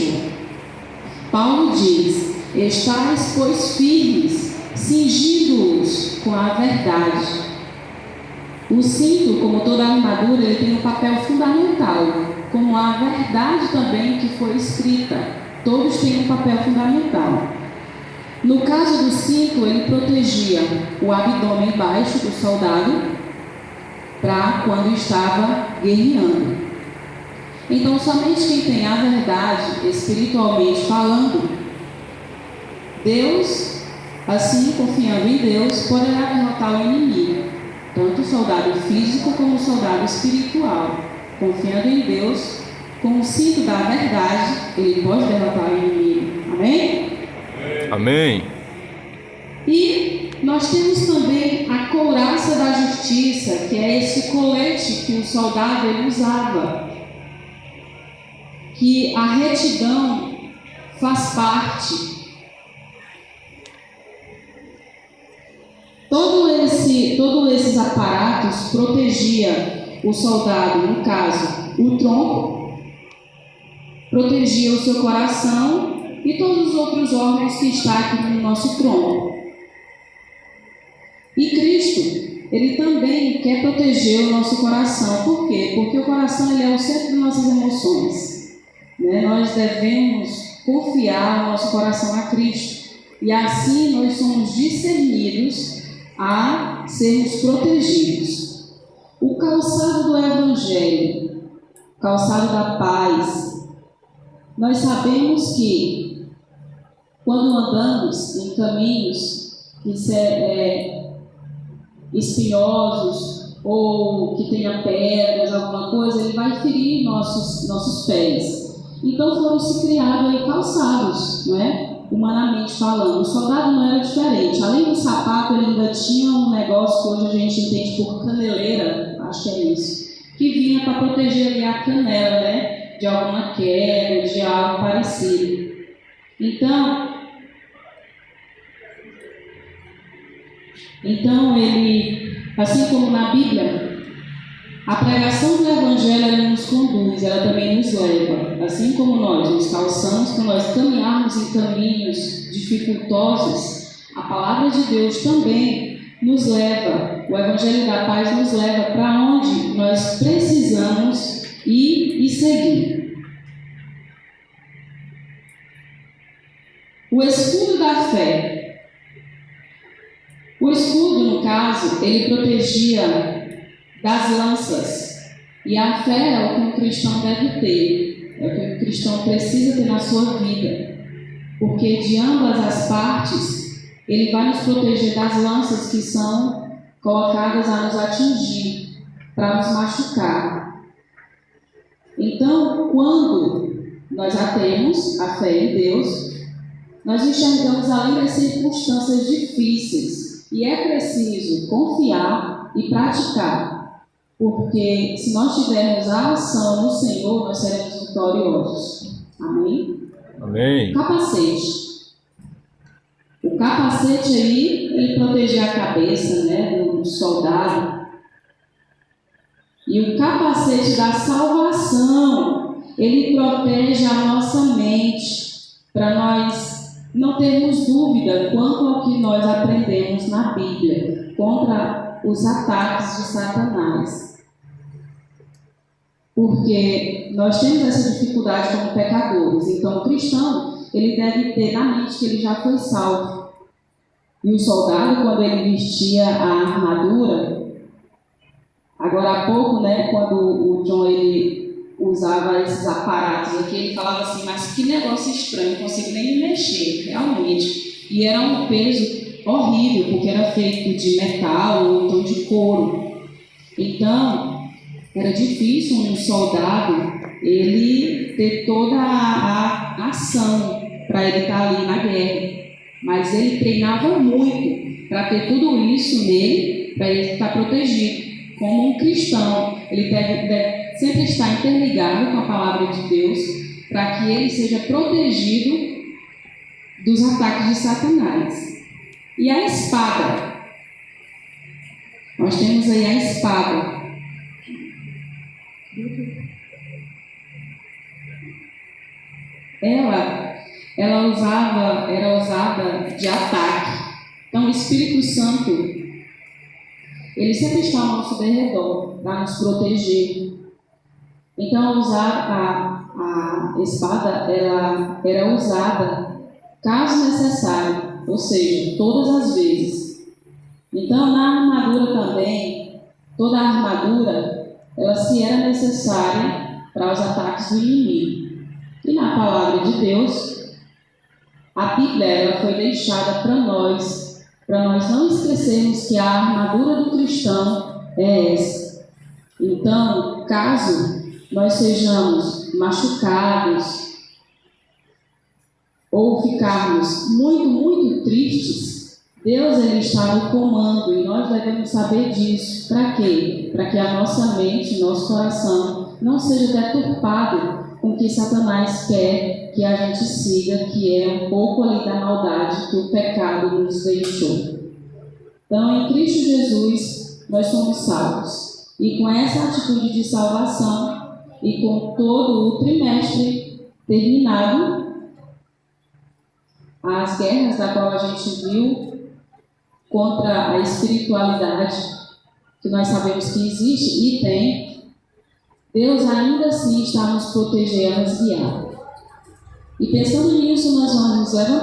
Cristo. Paulo diz: estais, pois, firmes, cingindo-os com a verdade. O cinto, como toda a armadura, ele tem um papel fundamental, como a verdade também que foi escrita. Todos têm um papel fundamental. No caso do cinto, ele protegia o abdômen baixo do soldado para quando estava guerreando. Então, somente quem tem a verdade, espiritualmente falando, Deus, assim confiando em Deus, poderá derrotar o inimigo, tanto o soldado físico como o soldado espiritual. Confiando em Deus, com o cinto da verdade, ele pode derrotar o inimigo. Amém? Amém. E nós temos também a couraça da justiça, que é esse colete que o soldado ele usava, que a retidão faz parte. Todos esses aparatos protegia o soldado, no caso, o tronco, protegia o seu coração e todos os outros órgãos que estão aqui no nosso tronco. E Cristo, ele também quer proteger o nosso coração. Por quê? Porque o coração ele é o centro de nossas emoções. Nós devemos confiar o nosso coração a Cristo. E assim nós somos discernidos a sermos protegidos. O calçado do Evangelho, calçado da paz. Nós sabemos que quando andamos em caminhos que espinhosos ou que tenha pedras, alguma coisa, ele vai ferir nossos pés. Então foram-se criados aí calçados, não é? Humanamente falando. O soldado não era diferente. Além do sapato, ele ainda tinha um negócio que hoje a gente entende por caneleira, acho que é isso, que vinha para proteger ali a canela, né? De alguma queda, de algo parecido. Então ele, assim como na Bíblia, a pregação do Evangelho ela nos conduz, ela também nos leva. Assim como nós nos calçamos, para nós caminharmos em caminhos dificultosos, a palavra de Deus também nos leva. O Evangelho da Paz nos leva para onde nós precisamos ir e seguir. O escudo da fé. O escudo, no caso, ele protegia das lanças. E a fé é o que um cristão deve ter, é o que um cristão precisa ter na sua vida. Porque de ambas as partes, ele vai nos proteger das lanças que são colocadas a nos atingir, para nos machucar. Então, quando nós já temos a fé em Deus, nós enxergamos além das circunstâncias difíceis. E é preciso confiar e praticar, porque se nós tivermos a ação no Senhor, nós seremos vitoriosos. Amém? Amém. Capacete. O capacete aí, ele protegia a cabeça, né, do soldado. E o capacete da salvação, ele protege a nossa mente, para nós não termos dúvida quanto ao que nós aprendemos na Bíblia contra os ataques de Satanás. Porque nós temos essa dificuldade como pecadores. Então, o cristão, ele deve ter na mente que ele já foi salvo. E o soldado, quando ele vestia a armadura, agora há pouco, né, quando o John ele usava esses aparatos aqui, ele falava assim, mas que negócio estranho, não consigo nem me mexer, realmente. E era um peso horrível, porque era feito de metal ou então de couro. Então, era difícil um soldado ele ter toda a ação para ele estar ali na guerra. Mas ele treinava muito para ter tudo isso nele, para ele estar protegido. Como um cristão, ele deve sempre estar interligado com a palavra de Deus, para que ele seja protegido dos ataques de Satanás. E a espada. Nós temos aí a espada. ela era usada de ataque. Então, o Espírito Santo, ele sempre está ao nosso derredor para nos proteger. Então, a espada era usada caso necessário, ou seja, todas as vezes. Então, na armadura também, toda a armadura, ela se era necessária para os ataques do inimigo. E na palavra de Deus, a Bíblia ela foi deixada para nós não esquecermos que a armadura do cristão é essa. Então, caso nós sejamos machucados ou ficarmos muito, muito tristes, Deus ele está no comando e nós devemos saber disso. Para quê? Para que a nossa mente, nosso coração não seja deturpado com o que Satanás quer que a gente siga, que é um pouco ali da maldade que o pecado nos deixou. Então, em Cristo Jesus, nós somos salvos. E com essa atitude de salvação e com todo o trimestre terminado, as guerras da qual a gente viu contra a espiritualidade, que nós sabemos que existe e tem, Deus ainda assim está nos protegendo, nos guiando. E pensando nisso, nós vamos nos levantar.